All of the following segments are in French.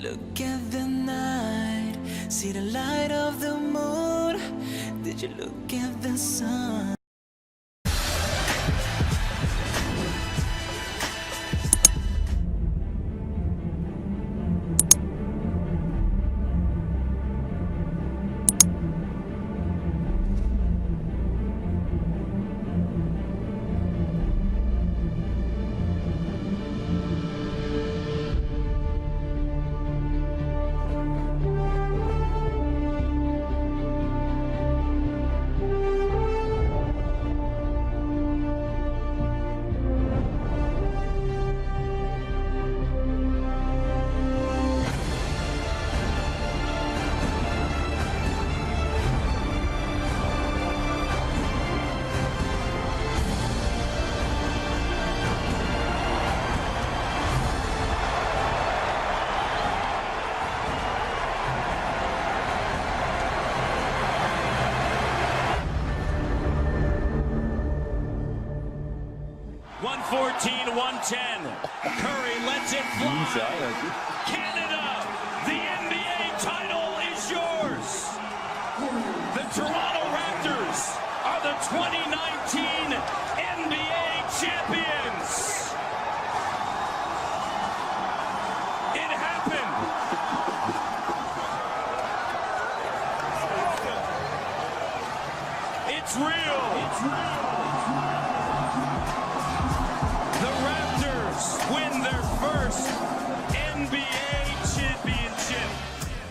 look at the night? See the light of the moon? Did you look at the sun? Curry lets it fly. Canada, the NBA title is yours. The Toronto Raptors are the 2019 NBA champions. It happened. It's real. It's real. Win their first NBA championship.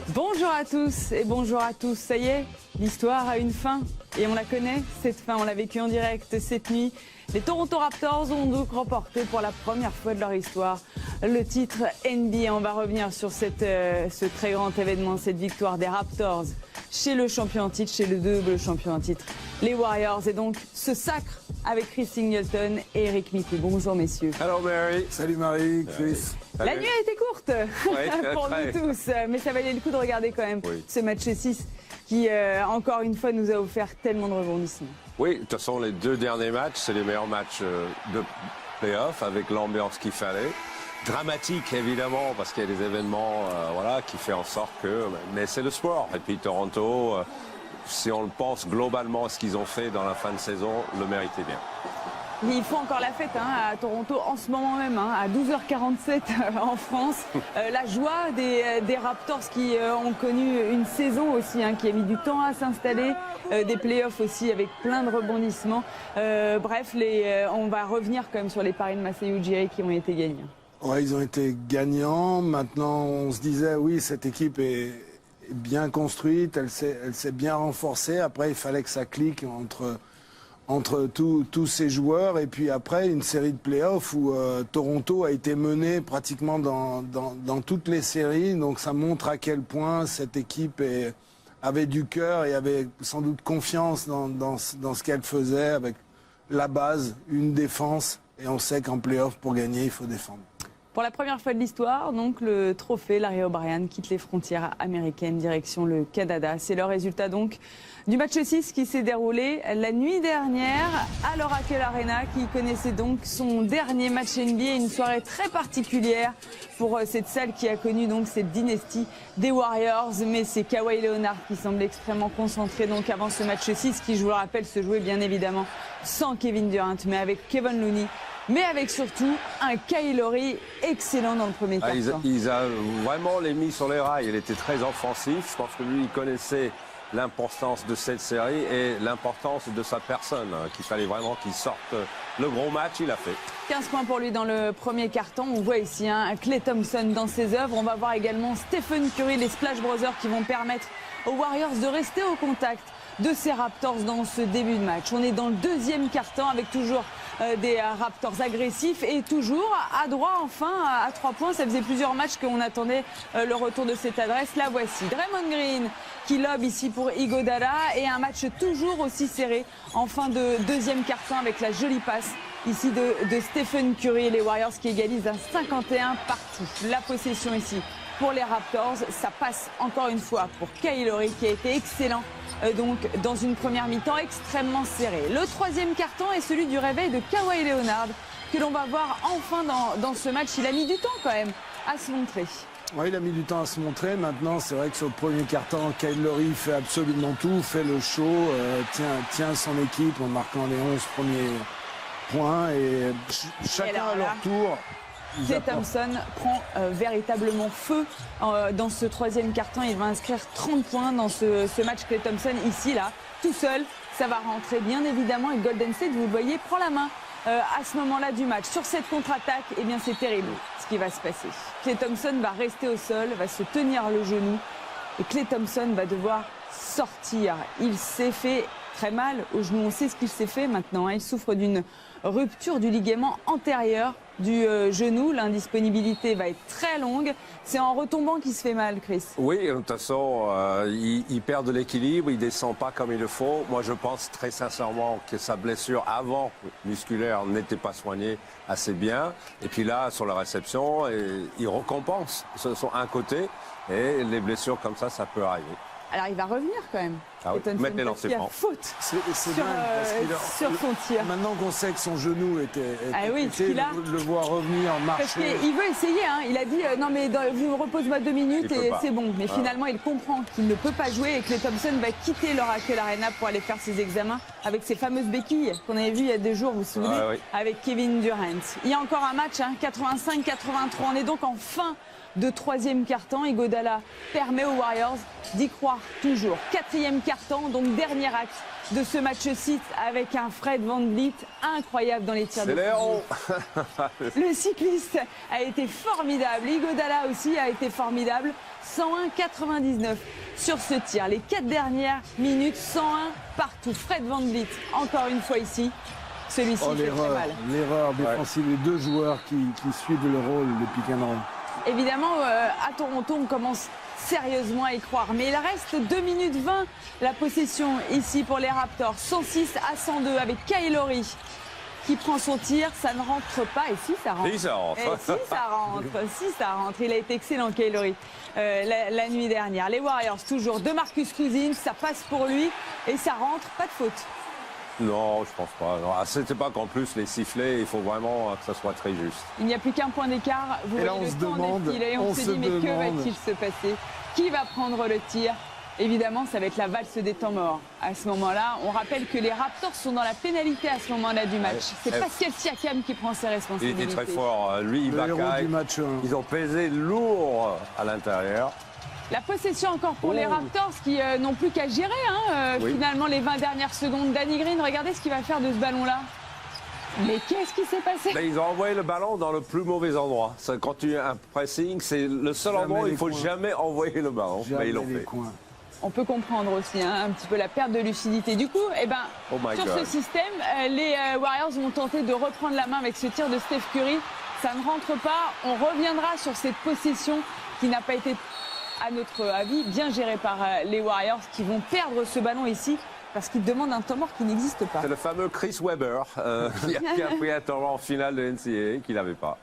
Bonjour à tous et bonjour à tous. Ça y est, l'histoire a une fin et on la connaît, cette fin, on l'a vécue en direct cette nuit. Les Toronto Raptors ont donc remporté pour la première fois de leur histoire le titre NBA. On va revenir sur ce très grand événement, cette victoire des Raptors chez le champion en titre, chez le double champion en titre, les Warriors. Et donc ce sacre avec Chris Singleton et Eric Mikou. Bonjour messieurs. Hello Mary. Salut Marie, Chris. La nuit a été courte pour nous tous, mais ça valait le coup de regarder quand même ce match 6 qui, encore une fois, nous a offert tellement de rebondissements. Oui, de toute façon, les deux derniers matchs, c'est les meilleurs matchs de play-off avec l'ambiance qu'il fallait. Dramatique, évidemment, parce qu'il y a des événements qui font en sorte que... Mais c'est le sport. Et puis Toronto, si on le pense globalement à ce qu'ils ont fait dans la fin de saison, le méritait bien. Il faut encore la fête à Toronto en ce moment même, à 12h47 en France. La joie des Raptors qui ont connu une saison aussi qui a mis du temps à s'installer, des playoffs aussi avec plein de rebondissements. Bref, on va revenir quand même sur les paris de Masai Ujiri qui ont été gagnants. Ouais, ils ont été gagnants. Maintenant, on se disait, oui, cette équipe est bien construite, elle s'est bien renforcée. Après, il fallait que ça clique entre tous ces joueurs. Et puis après, une série de playoffs où Toronto a été mené pratiquement dans toutes les séries. Donc ça montre à quel point cette équipe avait du cœur et avait sans doute confiance dans ce qu'elle faisait avec la base, une défense. Et on sait qu'en playoff, pour gagner, il faut défendre. Pour la première fois de l'histoire, donc le trophée Larry O'Brien quitte les frontières américaines, direction le Canada. C'est le résultat donc du match 6 qui s'est déroulé la nuit dernière à l'Oracle Arena, qui connaissait donc son dernier match NBA, une soirée très particulière pour cette salle qui a connu donc cette dynastie des Warriors. Mais c'est Kawhi Leonard qui semble extrêmement concentré donc avant ce match 6 qui, je vous le rappelle, se jouait bien évidemment sans Kevin Durant, mais avec Kevin Looney. Mais avec surtout un Kyle Lowry excellent dans le premier quart-temps. Ils ont vraiment les mis sur les rails. Il était très offensif. Je pense que lui, il connaissait l'importance de cette série et l'importance de sa personne. Qu'il fallait vraiment qu'il sorte le gros match. Il a fait. 15 points pour lui dans le premier quart-temps. On voit ici Klay Thompson dans ses œuvres. On va voir également Stephen Curry, les Splash Brothers qui vont permettre aux Warriors de rester au contact de ces Raptors dans ce début de match. On est dans le deuxième quart-temps avec toujours des Raptors agressifs et toujours à droit enfin à 3 points. Ça faisait plusieurs matchs qu'on attendait le retour de cette adresse. La voici. Draymond Green qui lobe ici pour Iguodala et un match toujours aussi serré en fin de deuxième quart-temps avec la jolie passe ici de Stephen Curry et les Warriors qui égalisent un 51 partout. La possession ici pour les Raptors, ça passe encore une fois pour Kyle Lowry qui a été excellent donc dans une première mi-temps extrêmement serrée. Le troisième quart-temps est celui du réveil de Kawhi Leonard que l'on va voir enfin dans ce match. Il a mis du temps quand même à se montrer. Ouais, il a mis du temps à se montrer. Maintenant, c'est vrai que sur le premier quart-temps, Kyle Lowry fait absolument tout, fait le show, tient son équipe en marquant les 11 premiers points. Et chacun alors à leur là, tour. ils Klay apportent. Thompson prend véritablement feu dans ce troisième quart-temps. Il va inscrire 30 points dans ce match. Klay Thompson, ici, là, tout seul. Ça va rentrer, bien évidemment. Et Golden State, vous le voyez, prend la main à ce moment-là du match. Sur cette contre-attaque, eh bien, c'est terrible ce qui va se passer. Klay Thompson va rester au sol, va se tenir le genou. Et Klay Thompson va devoir sortir. Il s'est fait très mal au genou. On sait ce qu'il s'est fait maintenant. Il souffre d'une rupture du ligament antérieur du genou. L'indisponibilité va être très longue. C'est en retombant qu'il se fait mal, Chris. Oui, de toute façon, il perd de l'équilibre, il descend pas comme il le faut. Moi, je pense très sincèrement que sa blessure avant musculaire n'était pas soignée assez bien. Et puis là, sur la réception, il recompense sur un côté. Et les blessures comme ça peut arriver. Alors, il va revenir quand même. Ah oui, Klay Thompson, mettre les parce qu'il y a lancers faute C'est sur, dingue parce sur son tir. Maintenant qu'on sait que son genou était Ah oui, pété, qu'il a- le voir revenir Parce marcher. qu'il veut essayer, hein. Il a dit non mais repose-moi 2 minutes Il peut et pas. c'est bon. Mais Ah. finalement il comprend qu'il ne peut pas jouer et que Klay Thompson va quitter l'Oracle Arena pour aller faire ses examens avec ses fameuses béquilles qu'on avait vues il y a 2 jours, vous vous souvenez, Ah oui. avec Kevin Durant. Il y a encore un match, 85-83. On est donc en fin de troisième quart-temps. Iguodala permet aux Warriors d'y croire toujours. Quatrième quart-temps, donc dernier acte de ce match-ci avec un Fred VanVleet incroyable dans les tirs de C'est Léon. le cycliste a été formidable. Iguodala aussi a été formidable. 101-99 sur ce tir. Les 4 dernières minutes, 101 partout. Fred VanVleet, encore une fois ici. Celui-ci Oh, fait très mal. l'erreur défensive, les 2 joueurs qui suivent le rôle de pick and roll. Évidemment, à Toronto, on commence sérieusement à y croire. Mais il reste 2 minutes 20 la possession ici pour les Raptors. 106-102 avec Kyle Lowry qui prend son tir. Ça ne rentre pas. Et si, ça rentre. Et ça rentre. Et si, ça rentre. Si, ça rentre. Il a été excellent, Kyle Lowry, la nuit dernière. Les Warriors, toujours. De Marcus Cousins. Ça passe pour lui. Et ça rentre. Pas de faute. Non, je pense pas. Non. C'était pas qu'en plus les sifflets, il faut vraiment que ça soit très juste. Il n'y a plus qu'un point d'écart. Vous Et là, voyez on le se temps demande, défiler. On se dit, mais que demande. va-t-il se passer? Qui va prendre le tir? Évidemment, ça va être la valse des temps morts. À ce moment-là, on rappelle que les Raptors sont dans la pénalité à ce moment-là du match. C'est Ouais. Pascal Siakam qui prend ses Il responsabilités. était très fort. Lui, Le héros Ibaka, du match. ils ont pesé lourd à l'intérieur. La possession encore pour les Raptors qui n'ont plus qu'à gérer Oui. finalement les 20 dernières secondes. Danny Green, regardez ce qu'il va faire de ce ballon-là. Mais qu'est-ce qui s'est passé? Là, ils ont envoyé le ballon dans le plus mauvais endroit. Quand tu as un pressing, c'est le seul Jamais endroit où il les faut coins. jamais envoyer le ballon. Jamais Mais ils l'ont les fait. coins. On peut comprendre aussi un petit peu la perte de lucidité. Du coup, Oh my sur God. ce système, les Warriors vont tenter de reprendre la main avec ce tir de Steph Curry. Ça ne rentre pas. On reviendra sur cette possession qui n'a pas été, à notre avis, bien gérée par les Warriors qui vont perdre ce ballon ici parce qu'ils demandent un temps mort qui n'existe pas. C'est le fameux Chris Webber qui a pris un temps en finale de NCAA qu'il n'avait pas.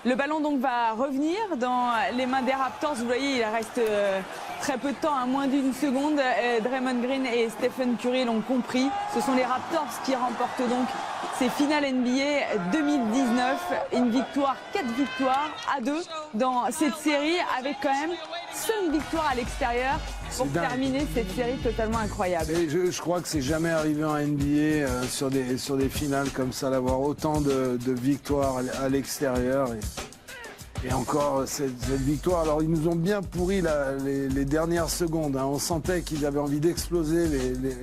Le ballon donc va revenir dans les mains des Raptors. Vous voyez, il reste très peu de temps, à moins d'une seconde. Draymond Green et Stephen Curry l'ont compris. Ce sont les Raptors qui remportent donc ces finales NBA 2019. Une victoire, 4 victoires à 2 dans cette série, avec quand même 5 victoires à l'extérieur pour C'est dingue. terminer cette série totalement incroyable. Et je crois que c'est jamais arrivé en NBA sur des finales comme ça, d'avoir autant de victoires à l'extérieur. Et encore cette victoire. Alors ils nous ont bien pourri les dernières secondes. On sentait qu'ils avaient envie d'exploser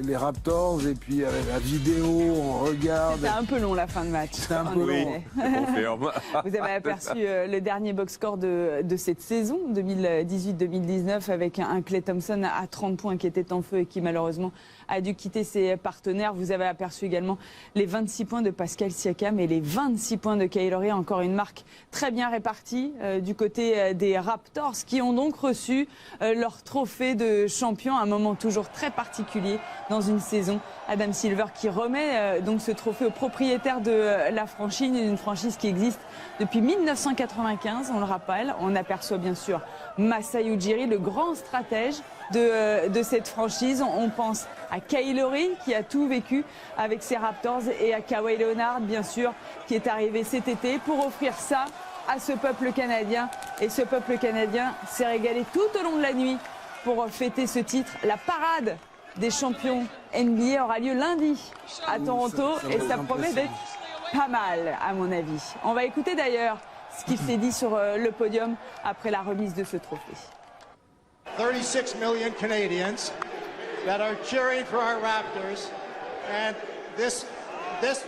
les Raptors. Et puis avec la vidéo, on regarde. C'était un peu long la fin de match. C'était un en peu effet. long. Je confirme. Vous avez aperçu le dernier box score de cette saison 2018-2019 avec un Klay Thompson à 30 points qui était en feu et qui malheureusement a dû quitter ses partenaires. Vous avez aperçu également les 26 points de Pascal Siakam et les 26 points de Kyle Lowry. Encore une marque très bien répartie du côté des Raptors qui ont donc reçu leur trophée de champion. Un moment toujours très particulier dans une saison. Adam Silver qui remet donc ce trophée au propriétaire de la franchise, une franchise qui existe depuis 1995, on le rappelle. On aperçoit bien sûr Masai Ujiri, le grand stratège de cette franchise. On pense à Kyle Lowry qui a tout vécu avec ses Raptors et à Kawhi Leonard bien sûr qui est arrivé cet été pour offrir ça à ce peuple canadien. Et ce peuple canadien s'est régalé tout au long de la nuit pour fêter ce titre. La parade des champions NBA aura lieu lundi à Toronto et ça promet d'être pas mal à mon avis. On va écouter d'ailleurs ce qu'il s'est dit sur le podium après la remise de ce trophée. 36 million Canadians that are cheering for our Raptors, and this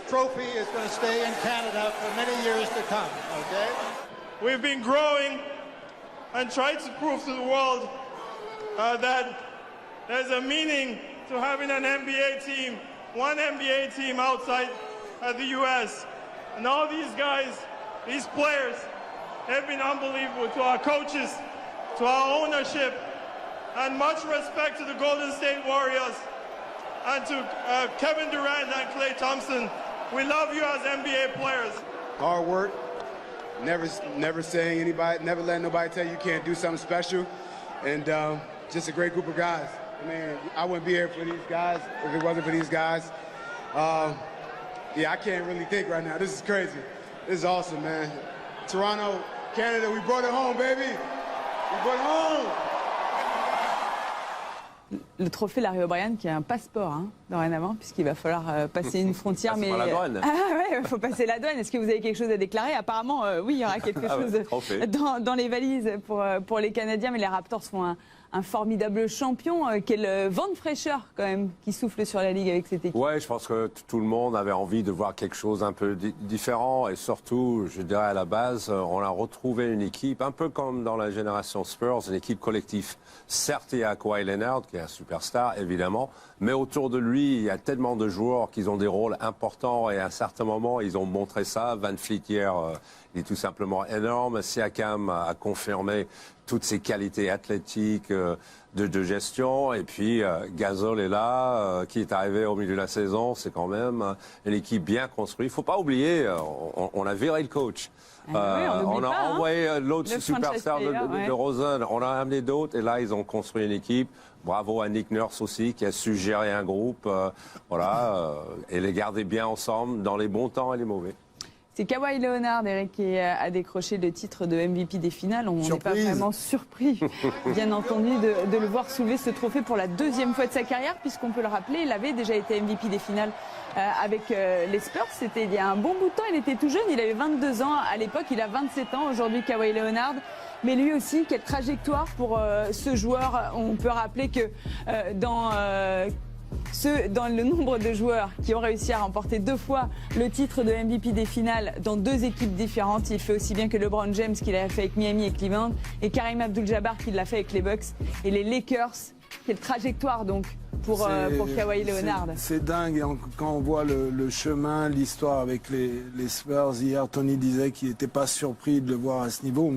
trophy is going to stay in Canada for many years to come, okay? We've been growing and trying to prove to the world that there's a meaning to having an NBA team, one NBA team outside the US. And all these guys, these players, have been unbelievable, to our coaches, to our ownership, and much respect to the Golden State Warriors and to Kevin Durant and Klay Thompson. We love you as NBA players. Hard work, never saying anybody, never letting nobody tell you can't do something special, and just a great group of guys. I mean, I wouldn't be here for these guys if it wasn't for these guys. Yeah, I can't really think right now. This is crazy. This is awesome, man. Toronto, Canada, we brought it home, baby. We brought it home. Le trophée Larry O'Brien qui a un passeport dorénavant, puisqu'il va falloir passer une frontière. Mais la douane. Ah ouais, il faut passer la douane. Est-ce que vous avez quelque chose à déclarer? Apparemment, oui, il y aura quelque chose dans les valises pour les Canadiens, mais les Raptors font un formidable champion. Quel vent de fraîcheur quand même qui souffle sur la Ligue avec cette équipe. Ouais, je pense que tout le monde avait envie de voir quelque chose un peu différent et surtout, je dirais à la base, on a retrouvé une équipe un peu comme dans la génération Spurs, une équipe collective. Certes, il y a Kawhi Leonard qui est un superstar évidemment, mais autour de lui, il y a tellement de joueurs qui ont des rôles importants et à un certain moment, ils ont montré ça. Van Fleet hier, il est tout simplement énorme. Siakam a confirmé toutes ses qualités athlétiques, de gestion. Et puis Gasol est là, qui est arrivé au milieu de la saison. C'est quand même une équipe bien construite. Il ne faut pas oublier, on a viré le coach. Oui, on a envoyé l'autre le superstar de Rosen. On a amené d'autres et là, ils ont construit une équipe. Bravo à Nick Nurse aussi, qui a su gérer un groupe. Et les garder bien ensemble dans les bons temps et les mauvais. C'est Kawhi Leonard, Eric, qui a décroché le titre de MVP des finales. On n'est pas vraiment surpris, bien entendu, de le voir soulever ce trophée pour la deuxième fois de sa carrière, puisqu'on peut le rappeler, il avait déjà été MVP des finales avec les Spurs. C'était il y a un bon bout de temps, il était tout jeune, il avait 22 ans à l'époque, il a 27 ans aujourd'hui, Kawhi Leonard. Mais lui aussi, quelle trajectoire pour ce joueur. On peut rappeler que dans le nombre de joueurs qui ont réussi à remporter 2 fois le titre de MVP des finales dans 2 équipes différentes, il fait aussi bien que LeBron James qui l'a fait avec Miami et Cleveland, et Kareem Abdul-Jabbar qui l'a fait avec les Bucks et les Lakers. Quelle trajectoire donc pour Kawhi Leonard. C'est dingue, et quand on voit le chemin, l'histoire avec les Spurs, hier Tony disait qu'il n'était pas surpris de le voir à ce niveau.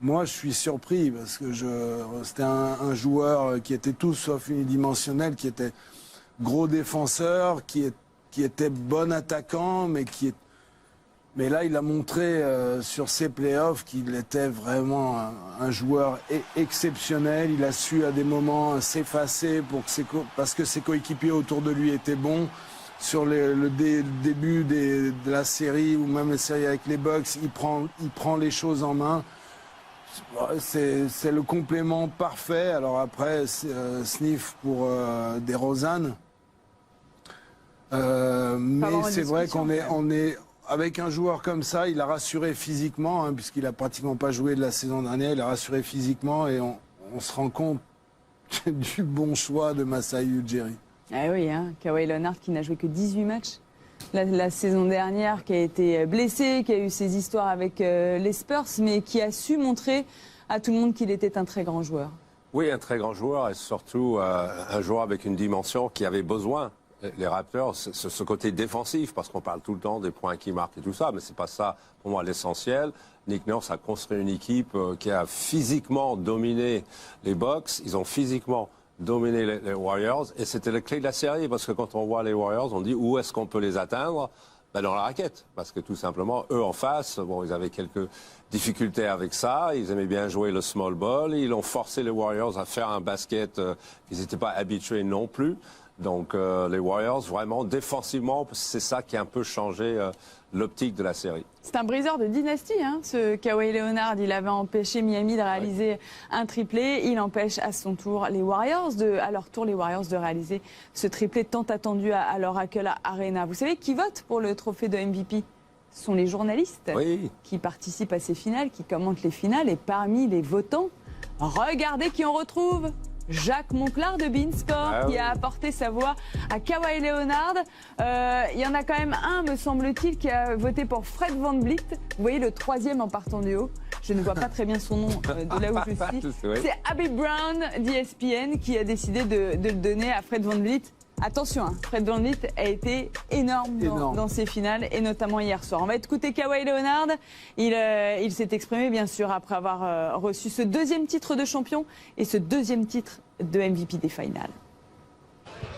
Moi, je suis surpris parce que c'était un joueur qui était tout sauf unidimensionnel, qui était gros défenseur, qui était bon attaquant, mais là, il a montré sur ses playoffs qu'il était vraiment un joueur exceptionnel. Il a su à des moments s'effacer parce que ses coéquipiers autour de lui étaient bons. Sur le début de la série ou même la série avec les Bucks, il prend les choses en main. C'est le complément parfait. Alors après, sniff pour DeRozan. Mais c'est vrai qu'on est avec un joueur comme ça, il a rassuré physiquement, puisqu'il a pratiquement pas joué de la saison dernière, il a rassuré physiquement et on se rend compte du bon choix de Masai Ujiri. Ah oui, Kawhi Leonard qui n'a joué que 18 matchs la saison dernière, qui a été blessé, qui a eu ses histoires avec les Spurs, mais qui a su montrer à tout le monde qu'il était un très grand joueur. Oui, un très grand joueur et surtout un joueur avec une dimension qui avait besoin. Les Raptors, c'est ce côté défensif, parce qu'on parle tout le temps des points qui marquent et tout ça, mais c'est pas ça, pour moi, l'essentiel. Nick Nurse a construit une équipe qui a physiquement dominé les Bucks. Ils ont physiquement dominé les Warriors, et c'était la clé de la série, parce que quand on voit les Warriors, on dit où est-ce qu'on peut les atteindre? Dans la raquette, parce que tout simplement, eux en face, ils avaient quelques difficultés avec ça, ils aimaient bien jouer le small ball, ils ont forcé les Warriors à faire un basket qu'ils n'étaient pas habitués non plus. Donc les Warriors, vraiment, défensivement, c'est ça qui a un peu changé l'optique de la série. C'est un briseur de dynastie, hein, ce Kawhi Leonard. Il avait empêché Miami de réaliser un triplé. Il empêche à son tour les Warriors de réaliser ce triplé tant attendu à l'Oracle Arena. Vous savez qui vote pour le trophée de MVP ? Ce sont les journalistes qui participent à ces finales, qui commentent les finales. Et parmi les votants, regardez qui on retrouve. Jacques Monclar de Beansport qui a apporté sa voix à Kawhi Leonard. Il y en a quand même un, me semble-t-il, qui a voté pour Fred VanVleet. Vous voyez le troisième en partant du haut. Je ne vois pas très bien son nom de là où je suis. C'est Abby Brown d'ESPN qui a décidé de le donner à Fred VanVleet. Attention, hein, Fred VanVleet a été énorme dans ces finales et notamment hier soir. On va écouter Kawhi Leonard. Il s'est exprimé bien sûr après avoir reçu ce deuxième titre de champion et ce deuxième titre de MVP des finales.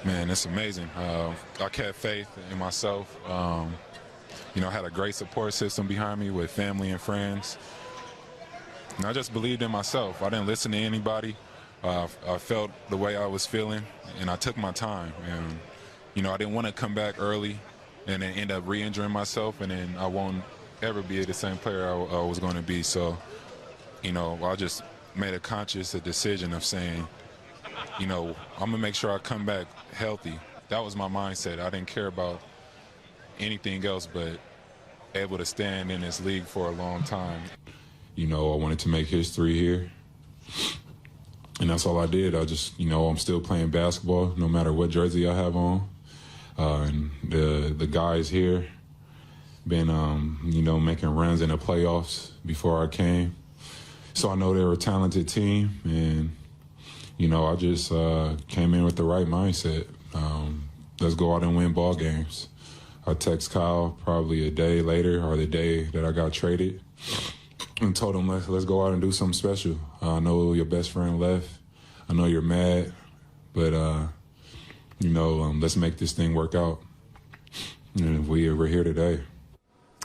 Man, it's amazing. I kept faith in myself. You know, I had a great support system behind me with family and friends. And I just believed in myself. I didn't listen to anybody. I felt the way I was feeling, and I took my time. And, you know, I didn't want to come back early and then end up re-injuring myself, and then I won't ever be the same player I was going to be. So, you know, I just made a conscious decision of saying, you know, I'm going to make sure I come back healthy. That was my mindset. I didn't care about anything else but able to stand in this league for a long time. You know, I wanted to make history here. And that's all I did. I just, you know, I'm still playing basketball no matter what jersey I have on. And the guys here been, you know, making runs in the playoffs before I came. So I know they're a talented team. And, you know, I just came in with the right mindset. Let's go out and win ball games. I text Kyle probably a day later or the day that I got traded. And told him, let's go out and do something special. I know your best friend left. I know you're mad, but, you know, let's make this thing work out. And we're here today.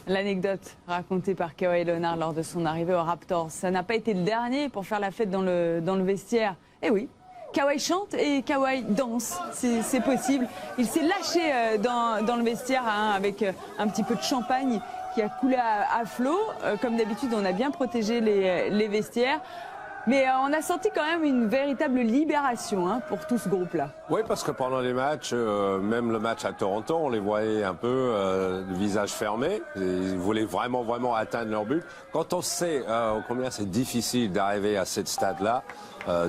L'anecdote racontée par Kawhi Leonard lors de son arrivée aux Raptors, ça n'a pas été le dernier pour faire la fête dans le vestiaire. Eh oui, Kawhi chante et Kawhi danse, c'est possible. Il s'est lâché dans le vestiaire hein, avec un petit peu de champagne qui a coulé à flot. Comme d'habitude, on a bien protégé les vestiaires. Mais on a senti quand même une véritable libération hein, pour tout ce groupe-là. Oui, parce que pendant les matchs, même le match à Toronto, on les voyait un peu le visage fermé. Ils voulaient vraiment atteindre leur but. Quand on sait combien c'est difficile d'arriver à cette stade-là,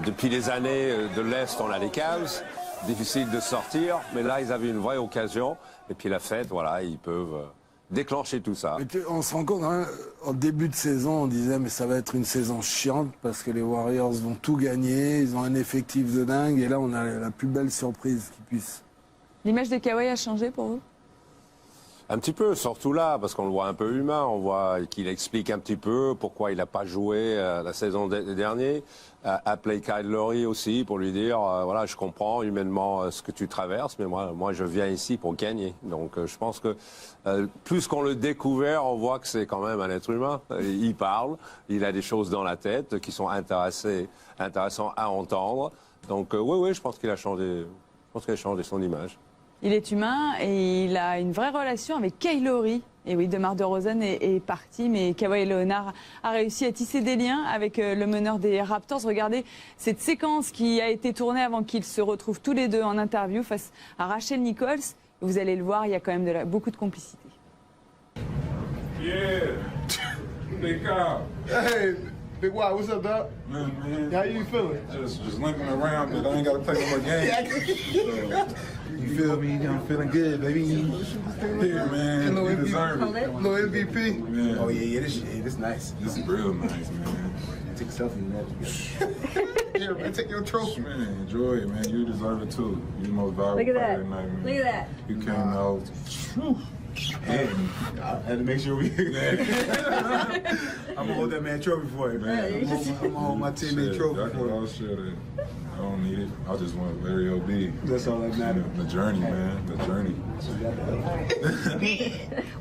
depuis les années de l'Est, on a les Cavs, difficile de sortir. Mais là, ils avaient une vraie occasion. Et puis la fête, voilà, ils peuvent déclencher tout ça. Mais on se rend compte, hein, en début de saison, on disait mais ça va être une saison chiante parce que les Warriors vont tout gagner, ils ont un effectif de dingue et là on a la plus belle surprise qu'ils puissent. L'image de Kawhi a changé pour vous ? Un petit peu, surtout là, parce qu'on le voit un peu humain. On voit qu'il explique un petit peu pourquoi il n'a pas joué la saison dernière. Appelé Kyle Lowry aussi pour lui dire, voilà, je comprends humainement ce que tu traverses, mais moi je viens ici pour gagner. Donc je pense que plus qu'on le découvert, on voit que c'est quand même un être humain. Il parle, il a des choses dans la tête qui sont intéressantes à entendre. Donc oui, je pense qu'il a changé. Je pense qu'il a changé son image. Il est humain et il a une vraie relation avec Kyle Lowry. Et oui, DeMar DeRozan est parti, mais Kawhi Leonard a réussi à tisser des liens avec le meneur des Raptors. Regardez cette séquence qui a été tournée avant qu'ils se retrouvent tous les deux en interview face à Rachel Nichols. Vous allez le voir, il y a quand même beaucoup de complicité. Yeah, big Kyle. Hey, Big Y, what's up, dog? Man. How you feeling? Just limping around, but I ain't got to play no more games. You feel me? I'm feeling good, baby. Here, man, you deserve it. Little MVP? Yeah. Oh, yeah, this nice. This is real nice, man. Take a selfie, man. Here, man, take your trophy. Man, enjoy it, man. You deserve it, too. You're the most valuable player tonight, man. Look at that. You came out. Hey, I had to make sure we. I'm gonna hold that man trophy for you, man. I'm gonna hold my teammate trophy for you. I'll share that. I don't need it. I just want Larry O.B. That's all that matters. The journey, man. The journey.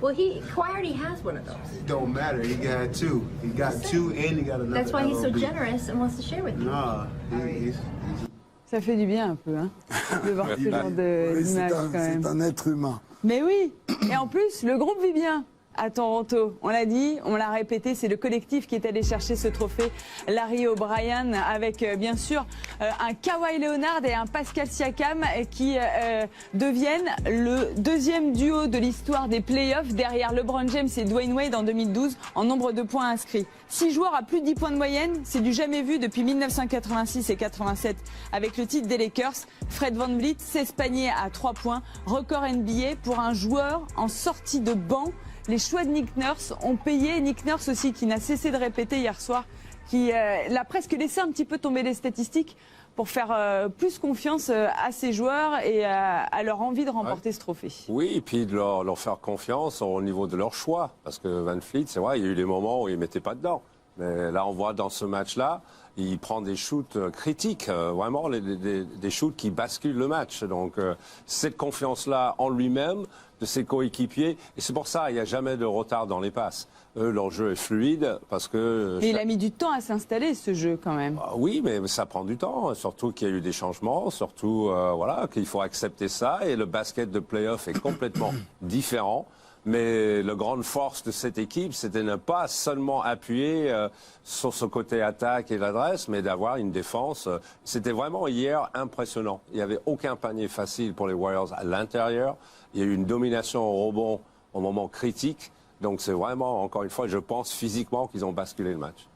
Well, Kawhi already has one of those. It don't matter. He got two. He got two, and he got another. That's why he's so LOB. generous and wants to share with you. Nah, he's Ça fait du bien un peu, hein, de voir ce genre d'image quand même. C'est un être humain. Mais oui, et en plus, le groupe vit bien à Toronto. On l'a dit, on l'a répété, c'est le collectif qui est allé chercher ce trophée. Larry O'Brien avec bien sûr un Kawhi Leonard et un Pascal Siakam qui deviennent le deuxième duo de l'histoire des playoffs derrière LeBron James et Dwayne Wade en 2012 en nombre de points inscrits. 6 joueurs à plus de 10 points de moyenne, c'est du jamais vu depuis 1986 et 87 avec le titre des Lakers. Fred VanVleet, 16 paniers à 3 points, record NBA pour un joueur en sortie de banc. Les choix de Nick Nurse ont payé. Nick Nurse aussi, qui n'a cessé de répéter hier soir, qui l'a presque laissé un petit peu tomber les statistiques pour faire plus confiance à ses joueurs et à leur envie de remporter ce trophée. Oui, et puis de leur faire confiance au niveau de leur choix. Parce que Van Fleet, c'est vrai, il y a eu des moments où il ne mettait pas dedans. Mais là, on voit dans ce match-là, il prend des shoots critiques, vraiment des shoots qui basculent le match. Donc cette confiance-là en lui-même, de ses coéquipiers, et c'est pour ça qu'il n'y a jamais de retard dans les passes. Leur jeu est fluide parce que... Et il a mis du temps à s'installer, ce jeu, quand même. Oui, mais ça prend du temps, surtout qu'il y a eu des changements, surtout voilà, qu'il faut accepter ça, et le basket de play-off est complètement différent. Mais la grande force de cette équipe, c'était de ne pas seulement appuyer sur ce côté attaque et l'adresse, mais d'avoir une défense. C'était vraiment hier impressionnant. Il n'y avait aucun panier facile pour les Warriors à l'intérieur. Il y a eu une domination au rebond au moment critique. Donc c'est vraiment, encore une fois, je pense physiquement qu'ils ont basculé le match.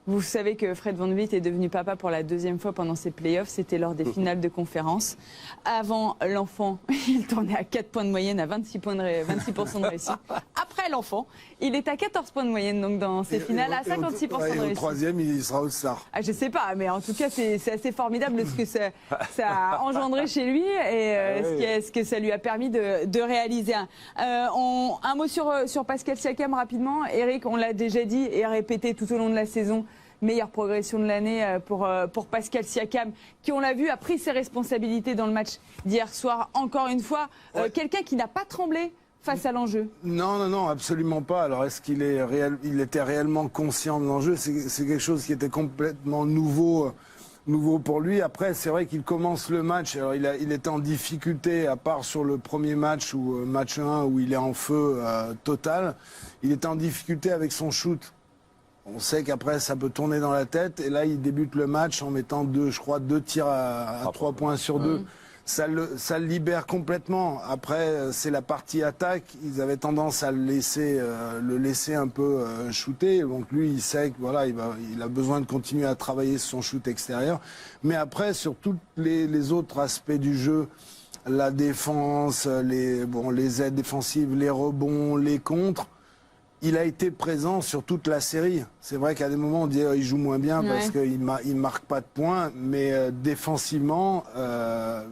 Vous savez que Fred VanVleet est devenu papa pour la deuxième fois pendant ses playoffs. C'était lors des finales de conférence. Avant l'enfant, il tournait à 4 points de moyenne, à 26% de réussite. Après l'enfant, il est à 14 points de moyenne donc dans ces finales, à 56% de réussite. Au troisième, il sera au star. Je sais pas, mais en tout cas, c'est assez formidable ce que ça a engendré chez lui et ce que ça lui a permis de réaliser. Un mot sur Pascal Siakam rapidement. Eric, on l'a déjà dit et répété tout au long de la saison. Meilleure progression de l'année pour Pascal Siakam, qui, on l'a vu, a pris ses responsabilités dans le match d'hier soir. Encore une fois, quelqu'un qui n'a pas tremblé face à l'enjeu. Non, absolument pas. Alors, est-ce qu'il était réellement conscient de l'enjeu? C'est quelque chose qui était complètement nouveau pour lui. Après, c'est vrai qu'il commence le match. Alors, il était en difficulté, à part sur le premier match, ou match 1, où il est en feu total. Il était en difficulté avec son shoot. On sait qu'après, ça peut tourner dans la tête. Et là, il débute le match en mettant deux tirs à 3 points sur 2. Ça le libère complètement. Après, c'est la partie attaque. Ils avaient tendance à le laisser un peu shooter. Donc lui, il sait que voilà, il a besoin de continuer à travailler sur son shoot extérieur. Mais après, sur tous les autres aspects du jeu, la défense, les aides défensives, les rebonds, les contres, il a été présent sur toute la série. C'est vrai qu'à des moments, on dit il joue moins bien parce qu'il ne marque pas de points, mais défensivement,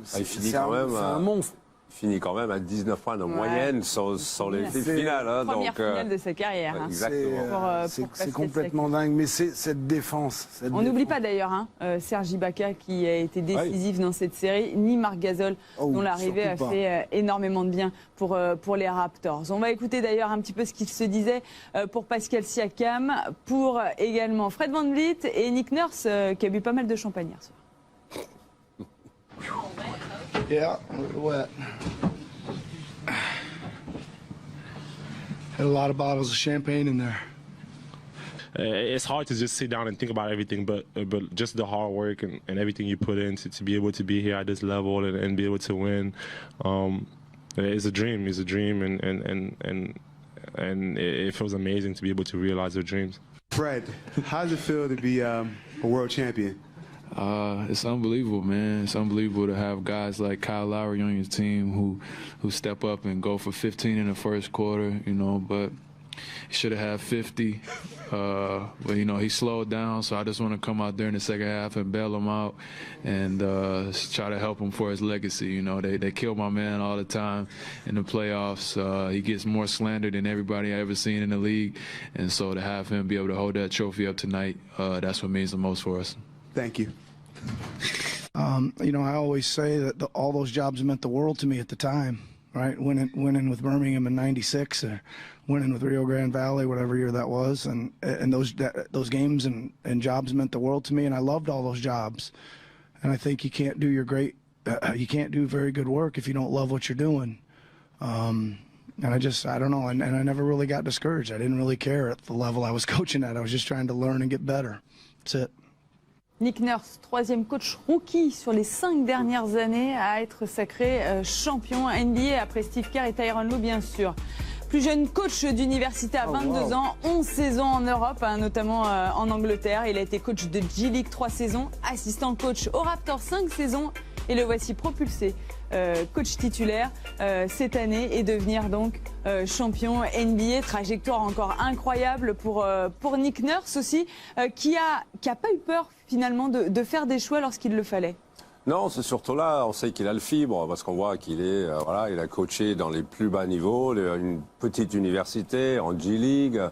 c'est un monstre. Il finit quand même à 19 points de moyenne sur les finales. Hein, première finale de sa carrière. Exactement. C'est complètement dingue, mais c'est cette défense. On n'oublie pas d'ailleurs Serge Ibaka qui a été décisif dans cette série, ni Marc Gasol dont l'arrivée a fait énormément de bien pour les Raptors. On va écouter d'ailleurs un petit peu ce qu'il se disait pour Pascal Siakam, pour également Fred VanVleet et Nick Nurse qui a bu pas mal de champagne hier soir. Yeah, wet. Had a lot of bottles of champagne in there. It's hard to just sit down and think about everything, but just the hard work and everything you put in to be able to be here at this level and be able to win. It's a dream. It's a dream, and it feels amazing to be able to realize their dreams. Fred, how does it feel to be a world champion? It's unbelievable, man. It's unbelievable to have guys like Kyle Lowry on your team who step up and go for 15 in the first quarter, you know, but he should have had 50. But, you know, he slowed down, so I just want to come out there in the second half and bail him out and try to help him for his legacy. You know, they kill my man all the time in the playoffs. He gets more slander than everybody I've ever seen in the league. And so to have him be able to hold that trophy up tonight, that's what means the most for us. Thank you. You know, I always say that all those jobs meant the world to me at the time, right? Winning with Birmingham in '96, or winning with Rio Grande Valley, whatever year that was, and those games and jobs meant the world to me, and I loved all those jobs. and I think you can't do you can't do very good work if you don't love what you're doing. And I don't know, and I never really got discouraged. I didn't really care at the level I was coaching at. I was just trying to learn and get better. That's it. Nick Nurse, 3e coach rookie sur les 5 dernières années à être sacré champion NBA après Steve Kerr et Tyronn Lue, bien sûr. Plus jeune coach d'université à 22 ans, 11 saisons en Europe, notamment en Angleterre. Il a été coach de G-League 3 saisons, assistant coach au Raptors 5 saisons et le voici propulsé coach titulaire cette année et devenir donc champion NBA. Trajectoire encore incroyable pour Nick Nurse aussi, qui a pas eu peur finalement de faire des choix lorsqu'il le fallait. Non, c'est surtout là, on sait qu'il a le fibre, parce qu'on voit qu'il est, voilà, il a coaché dans les plus bas niveaux, une petite université, en G-League.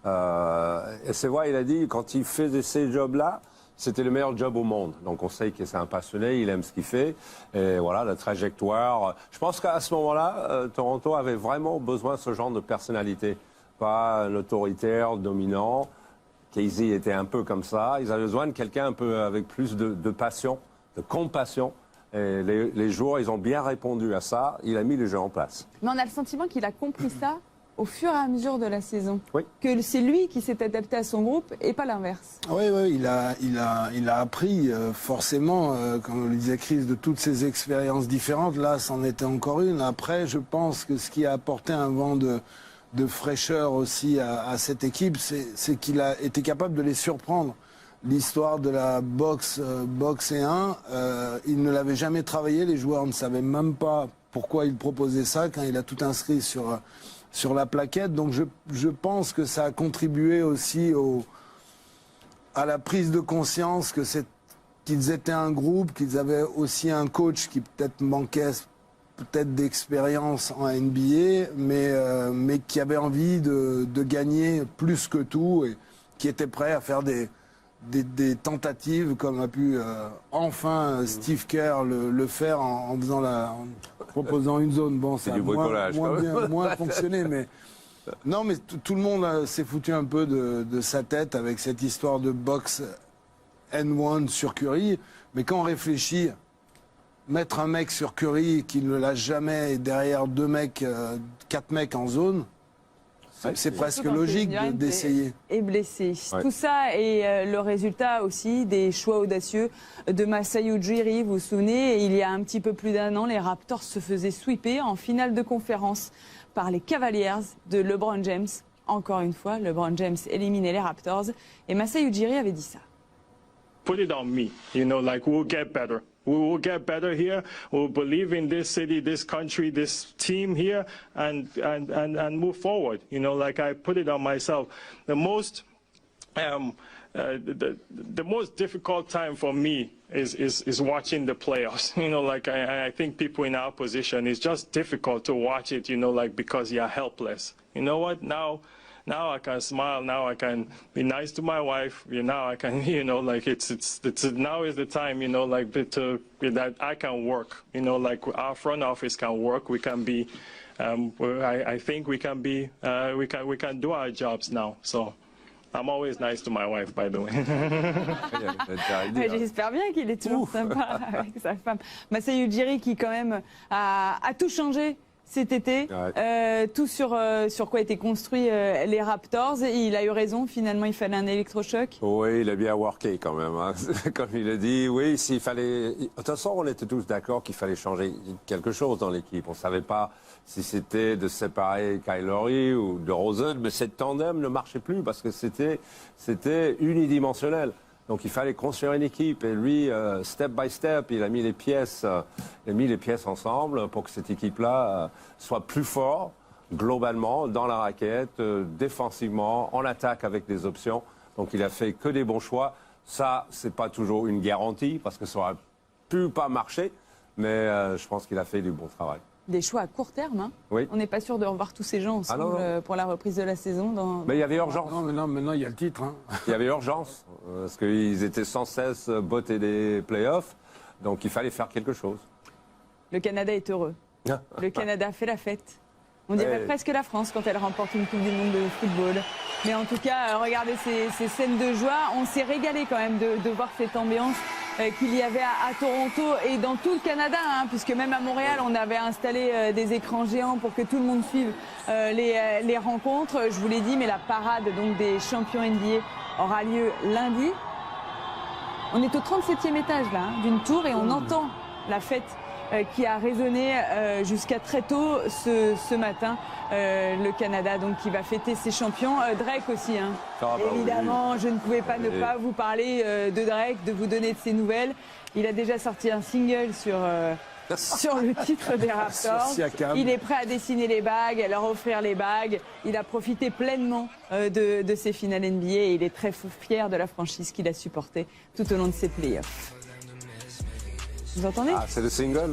Et c'est vrai, il a dit, quand il faisait ces jobs-là, c'était le meilleur job au monde. Donc on sait que c'est un passionné, il aime ce qu'il fait. Et voilà, la trajectoire. Je pense qu'à ce moment-là, Toronto avait vraiment besoin de ce genre de personnalité. Pas un autoritaire, dominant. Casey était un peu comme ça. Ils avaient besoin de quelqu'un un peu avec plus de passion, de compassion. Et les joueurs, ils ont bien répondu à ça. Il a mis le jeu en place. Mais on a le sentiment qu'il a compris ça au fur et à mesure de la saison. Oui. Que c'est lui qui s'est adapté à son groupe et pas l'inverse. Oui, il a appris forcément, comme le disait Chris, de toutes ces expériences différentes. Là, c'en était encore une. Après, je pense que ce qui a apporté un vent de fraîcheur aussi à cette équipe, c'est qu'il a été capable de les surprendre. L'histoire de la boxe et 1, il ne l'avait jamais travaillé. Les joueurs ne savaient même pas pourquoi il proposait ça quand il a tout inscrit sur la plaquette. Donc je pense que ça a contribué aussi à la prise de conscience qu'ils étaient un groupe, qu'ils avaient aussi un coach qui peut-être manquait d'expérience en NBA, mais qui avait envie de gagner plus que tout et qui était prêt à faire des tentatives comme a pu enfin Steve Kerr le faire en proposant une zone. Bon, ça a moins fonctionné, mais non, mais tout le monde s'est foutu un peu de sa tête avec cette histoire de box N1 sur Curry. Mais quand on réfléchit, mettre un mec sur Curry qui ne l'a jamais derrière 4 mecs en zone, c'est presque logique d'essayer. Et blessé. Ouais. Tout ça est le résultat aussi des choix audacieux de Masai Ujiri. Vous vous souvenez, il y a un petit peu plus d'un an, les Raptors se faisaient sweeper en finale de conférence par les Cavaliers de LeBron James. Encore une fois, LeBron James éliminait les Raptors et Masai Ujiri avait dit ça. Put it on me, like we'll get better. We will get better here. We'll believe in this city, this country, this team here, and move forward. Like I put it on myself. The most difficult time for me is watching the playoffs. Like I think people in our position, it's just difficult to watch it. Like because you're helpless. You know what? Now I can smile. Now I can be nice to my wife. Now I can, like it's now is the time, like that I can work. Like our front office can work. We can be. I think we can be. We can do our jobs now. So. I'm always nice to my wife, by the way. J'espère bien qu'il est toujours sympa avec sa femme. Masai Ujiri qui quand même a tout changé cet été, tout sur quoi étaient construits les Raptors. Il a eu raison, finalement, il fallait un électrochoc. Oui, il a bien worké quand même. Hein. Comme il a dit, oui, s'il fallait... De toute façon, on était tous d'accord qu'il fallait changer quelque chose dans l'équipe. On ne savait pas si c'était de séparer Kyle Lowry ou de Rosen, mais cette tandem ne marchait plus parce que c'était unidimensionnel. Donc il fallait construire une équipe et lui, step by step, il a mis les pièces ensemble pour que cette équipe-là soit plus forte globalement dans la raquette, défensivement, en attaque avec des options. Donc il a fait que des bons choix. Ça, c'est pas toujours une garantie parce que ça aurait pu pas marcher, mais je pense qu'il a fait du bon travail. Des choix à court terme, hein. Oui. On n'est pas sûr de revoir tous ces gens ensemble pour la reprise de la saison. Mais il y avait urgence. Non, maintenant il y a le titre. Hein. Il y avait urgence, parce qu'ils étaient sans cesse bottés des playoffs, donc il fallait faire quelque chose. Le Canada est heureux. Le Canada fait la fête. On dirait presque la France quand elle remporte une Coupe du Monde de football. Mais en tout cas, regardez ces scènes de joie. On s'est régalé quand même de voir cette ambiance qu'il y avait à Toronto et dans tout le Canada, hein, puisque même à Montréal, on avait installé des écrans géants pour que tout le monde suive les rencontres. Je vous l'ai dit, mais la parade donc des champions NBA aura lieu lundi. On est au 37e étage là, hein, d'une tour et on entend la fête qui a résonné jusqu'à très tôt ce matin. Le Canada donc qui va fêter ses champions. Drake aussi. Hein. Évidemment, je ne pouvais pas ne pas vous parler de Drake, de vous donner de ses nouvelles. Il a déjà sorti un single sur le titre des Raptors. Il est prêt à dessiner les bagues, à leur offrir les bagues. Il a profité pleinement de ses finales NBA et il est très fier de la franchise qu'il a supportée tout au long de ses playoffs. Vous entendez? Ah, c'est le single?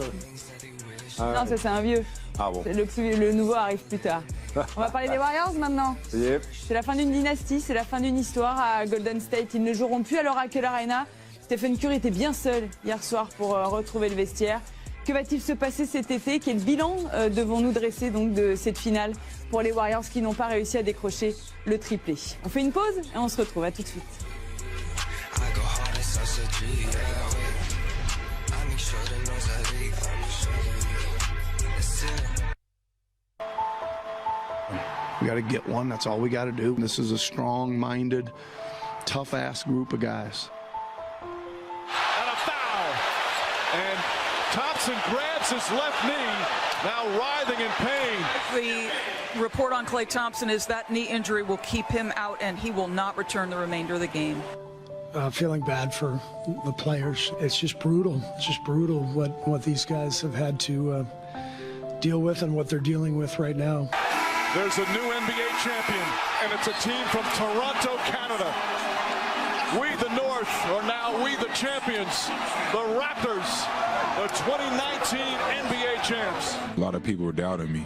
Non, ça c'est un vieux. Ah bon. Le nouveau arrive plus tard. On va parler des Warriors maintenant. Yep. C'est la fin d'une dynastie, c'est la fin d'une histoire à Golden State. Ils ne joueront plus à l'Oracle Arena. Stephen Curry était bien seul hier soir pour retrouver le vestiaire. Que va-t-il se passer cet été? Quel bilan devons-nous dresser donc de cette finale pour les Warriors qui n'ont pas réussi à décrocher le triplé? On fait une pause et on se retrouve. À tout de suite. We got to get one. That's all we got to do. This is a strong-minded, tough-ass group of guys. And a foul. And Thompson grabs his left knee, now writhing in pain. The report on Klay Thompson is that knee injury will keep him out and he will not return the remainder of the game. Feeling bad for the players. It's just brutal. It's just brutal what these guys have had to deal with and what they're dealing with right now. There's a new NBA champion, and it's a team from Toronto, Canada. We, the North, are now we, the champions, the Raptors, the 2019 NBA champs. A lot of people were doubting me.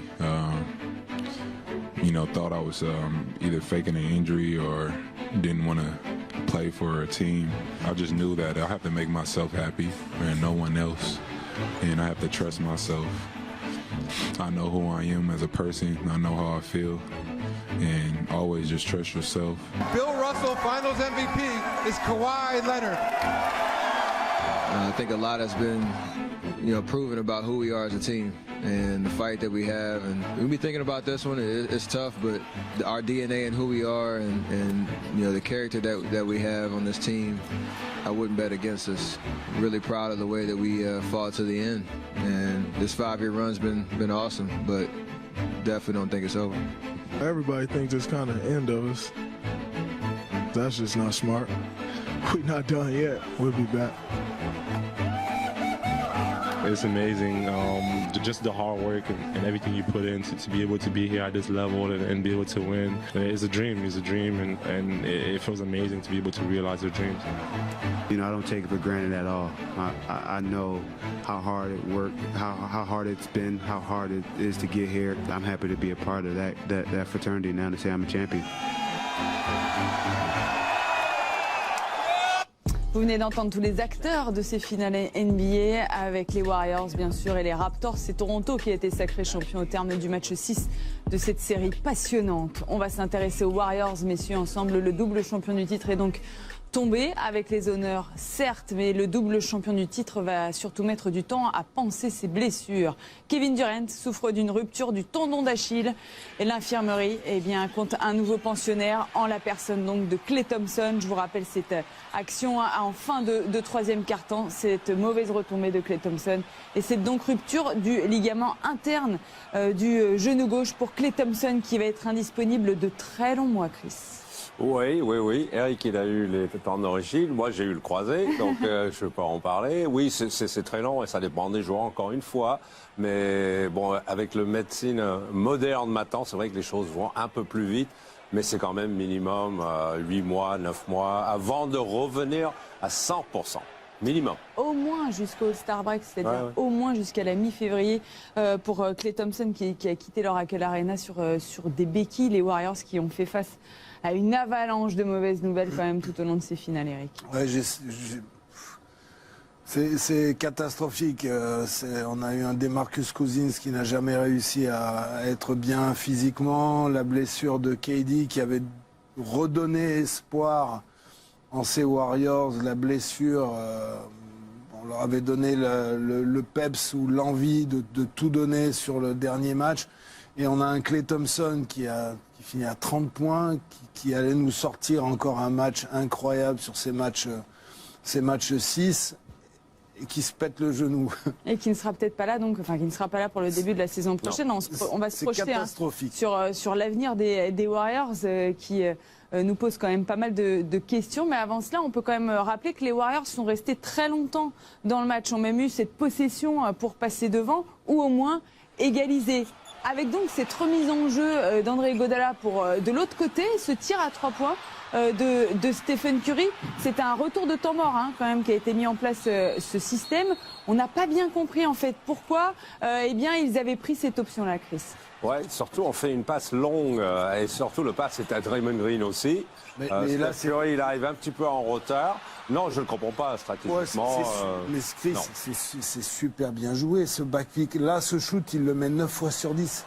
Thought I was either faking an injury or didn't want to play for a team. I just knew that I have to make myself happy and no one else, and I have to trust myself. I know who I am as a person. I know how I feel, and always just trust yourself. Bill Russell Finals MVP is Kawhi Leonard. I think a lot has been, proven about who we are as a team and the fight that we have. And we'll be thinking about this one. It's tough, but our DNA and who we are and the character that we have on this team, I wouldn't bet against us. Really proud of the way that we fought to the end. And this 5-year run's been awesome, but definitely don't think it's over. Everybody thinks it's kind of the end of us. That's just not smart. We're not done yet. We'll be back. It's amazing, just the hard work and everything you put in to be able to be here at this level and be able to win. It's a dream, and it feels amazing to be able to realize your dreams. I don't take it for granted at all. I know how hard it worked, how hard it's been, how hard it is to get here. I'm happy to be a part of that fraternity now to say I'm a champion. Vous venez d'entendre tous les acteurs de ces finales NBA avec les Warriors bien sûr et les Raptors. C'est Toronto qui a été sacré champion au terme du match 6 de cette série passionnante. On va s'intéresser aux Warriors, messieurs, ensemble. Le double champion du titre est donc tombé avec les honneurs, certes, mais le double champion du titre va surtout mettre du temps à panser ses blessures. Kevin Durant souffre d'une rupture du tendon d'Achille et l'infirmerie compte un nouveau pensionnaire en la personne donc de Klay Thompson. Je vous rappelle cette action en fin de troisième quart-temps, cette mauvaise retombée de Klay Thompson et cette donc rupture du ligament interne du genou gauche pour Klay Thompson qui va être indisponible de très longs mois, Chris. Oui. Eric, il a eu les tendons d'Achille. Moi, j'ai eu le croisé, donc je ne peux pas en parler. Oui, c'est très long et ça dépend des joueurs, encore une fois. Mais bon, avec le médecine moderne maintenant, c'est vrai que les choses vont un peu plus vite. Mais c'est quand même minimum 8 mois, 9 mois avant de revenir à 100%. Minimum. Au moins jusqu'au All-Star Break, c'est-à-dire au moins jusqu'à la mi-février pour Klay Thompson qui a quitté l'Oracle Arena sur des béquilles. Les Warriors qui ont fait face à une avalanche de mauvaises nouvelles quand même tout au long de ces finales, Eric. Ouais, c'est catastrophique. On a eu un DeMarcus Cousins qui n'a jamais réussi à être bien physiquement. La blessure de KD qui avait redonné espoir en ces Warriors. La blessure On leur avait donné le peps ou l'envie de tout donner sur le dernier match. Et on a un Klay Thompson qui finit à 30 points, qui allait nous sortir encore un match incroyable sur ces matchs 6, et qui se pète le genou. Et qui ne sera peut-être pas là, donc, enfin, qui ne sera pas là pour le début de la saison prochaine. On va se projeter sur l'avenir des Warriors qui nous pose quand même pas mal de questions. Mais avant cela, on peut quand même rappeler que les Warriors sont restés très longtemps dans le match. Ont même eu cette possession pour passer devant ou au moins égaliser. Avec donc cette remise en jeu d'André Iguodala pour de l'autre côté, ce tir à 3 points de Stephen Curry. C'est un retour de temps mort quand même qui a été mis en place ce système. On n'a pas bien compris en fait pourquoi ils avaient pris cette option-là, Chris. Ouais, surtout on fait une passe longue et surtout le passe est à Draymond Green aussi. Mais là, Curry, il arrive un petit peu en retard. Non, je ne le comprends pas stratégiquement. Mais Chris, c'est super bien joué ce backpick. Là, ce shoot, il le met 9 fois sur 10.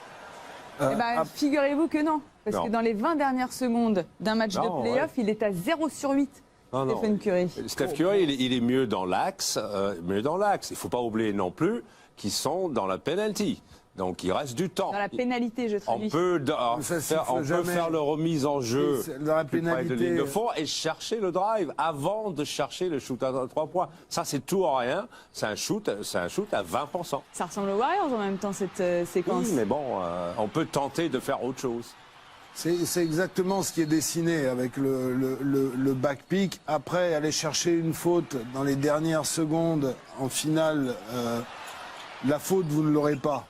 Figurez-vous que non. Parce que dans les 20 dernières secondes d'un match de play-off, il est à 0 sur 8. Stephen Curry. Steph Curry, il est mieux dans l'axe. Il ne faut pas oublier non plus qu'ils sont dans la penalty. Donc il reste du temps. Dans la pénalité, je traduis. On peut faire le remise en jeu plus près de ligne de fond et chercher le drive avant de chercher le shoot à 3 points. Ça, c'est tout ou rien. C'est un shoot à 20%. Ça ressemble aux Warriors en même temps, cette séquence. Oui, mais bon, on peut tenter de faire autre chose. C'est exactement ce qui est dessiné avec le backpick. Après, aller chercher une faute dans les dernières secondes en finale, la faute, vous ne l'aurez pas.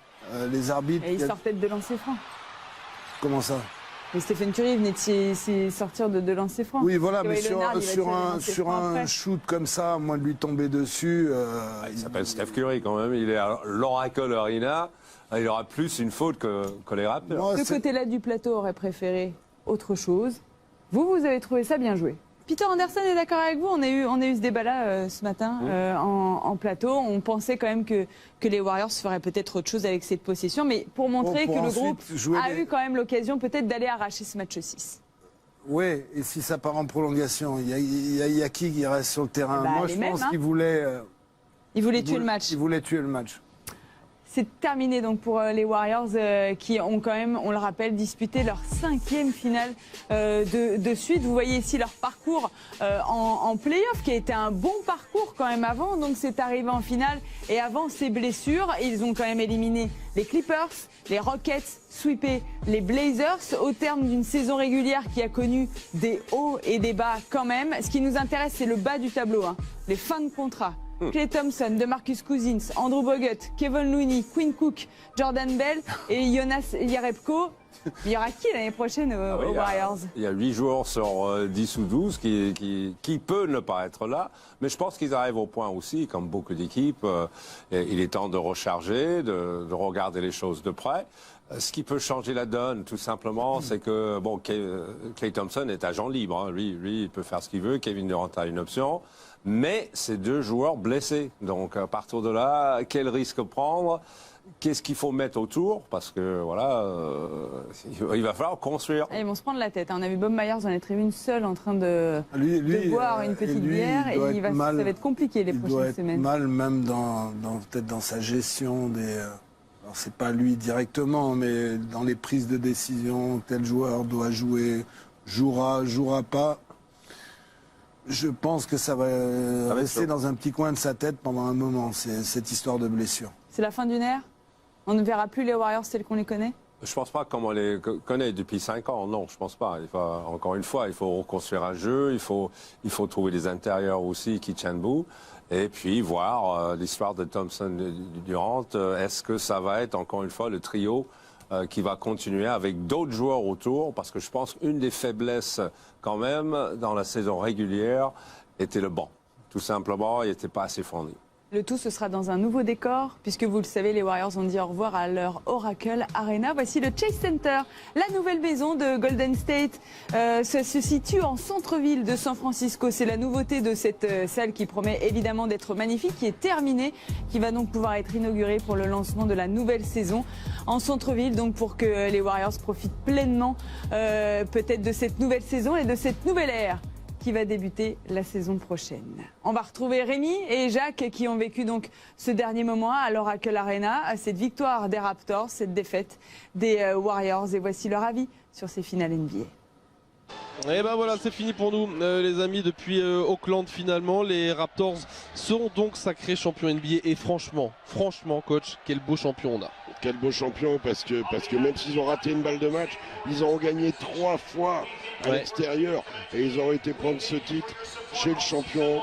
Les arbitres. Et il sortait de lancer franc. Comment ça? Mais Stephen Curry venait de sortir de lancer franc. Oui, voilà, mais sur un shoot comme ça, moi de lui tomber dessus. Il s'appelle Steph Curry quand même. Il est à l'Oracle Arena. Il aura plus une faute que les Raptors. Ce côté-là du plateau aurait préféré autre chose. Vous avez trouvé ça bien joué. Peter Anderson est d'accord avec vous. On a eu ce débat-là ce matin en plateau. On pensait quand même que les Warriors feraient peut-être autre chose avec cette possession, mais pour montrer que le groupe a eu quand même l'occasion peut-être d'aller arracher ce match 6. Oui, et si ça part en prolongation, il y a qui reste sur le terrain? Moi, je pense qu'il voulait... il voulait tuer le match. Il voulait tuer le match. C'est terminé donc pour les Warriors qui ont quand même, on le rappelle, disputé leur 5e finale de suite. Vous voyez ici leur parcours en play-off qui a été un bon parcours quand même avant. Donc c'est arrivé en finale et avant ces blessures, ils ont quand même éliminé les Clippers, les Rockets, sweepé les Blazers au terme d'une saison régulière qui a connu des hauts et des bas quand même. Ce qui nous intéresse, c'est le bas du tableau, les fins de contrat. Klay Thompson, DeMarcus Cousins, Andrew Bogut, Kevin Looney, Quinn Cook, Jordan Bell et Jonas Jerebko. Il y aura qui l'année prochaine aux Warriors? Il y a 8 joueurs sur 10 ou 12 qui peut ne pas être là. Mais je pense qu'ils arrivent au point aussi, comme beaucoup d'équipes. Il est temps de recharger, de regarder les choses de près. Ce qui peut changer la donne, tout simplement, c'est que Klay Thompson est agent libre. Lui, il peut faire ce qu'il veut. Kevin Durant a une option. Mais c'est 2 joueurs blessés. Donc, à partir de là, quel risque prendre? Qu'est-ce qu'il faut mettre autour? Parce que, voilà, il va falloir construire. Et ils vont se prendre la tête. On a vu Bob Myers dans les tribunes seul en train de boire une petite bière. Et ça va être compliqué les prochaines semaines. Il doit être mal même peut-être dans sa gestion des... Alors, c'est pas lui directement, mais dans les prises de décision, tel joueur doit jouer, jouera pas. Je pense que ça va rester dans un petit coin de sa tête pendant un moment, cette histoire de blessure. C'est la fin d'une ère? On ne verra plus les Warriors tels qu'on les connaît? Je pense pas comme on les connaît depuis 5 ans. Non, je pense pas. Encore une fois, il faut reconstruire un jeu. Il faut trouver des intérieurs aussi qui tiennent debout. Et puis voir l'histoire de Thompson Durant. Est-ce que ça va être encore une fois le trio qui va continuer avec d'autres joueurs autour? Parce que je pense qu'une des faiblesses quand même dans la saison régulière était le banc. Tout simplement, il n'était pas assez fourni. Le tout, ce sera dans un nouveau décor, puisque vous le savez, les Warriors ont dit au revoir à leur Oracle Arena. Voici le Chase Center, la nouvelle maison de Golden State. Ça se situe en centre-ville de San Francisco. C'est la nouveauté de cette salle qui promet évidemment d'être magnifique, qui est terminée, qui va donc pouvoir être inaugurée pour le lancement de la nouvelle saison en centre-ville, donc pour que les Warriors profitent pleinement peut-être de cette nouvelle saison et de cette nouvelle ère. qui va débuter la saison prochaine. On va retrouver Rémi et Jacques qui ont vécu donc ce dernier moment à l'Oracle Arena, cette victoire des Raptors, cette défaite des Warriors. Et voici leur avis sur ces finales NBA. Et ben voilà, c'est fini pour nous les amis depuis Auckland finalement. Les Raptors seront donc sacrés champions NBA et franchement coach, quel beau champion on a. Quel beau champion parce que même s'ils ont raté une balle de match, ils auront gagné 3 fois à l'extérieur et ils auront été prendre ce titre chez le champion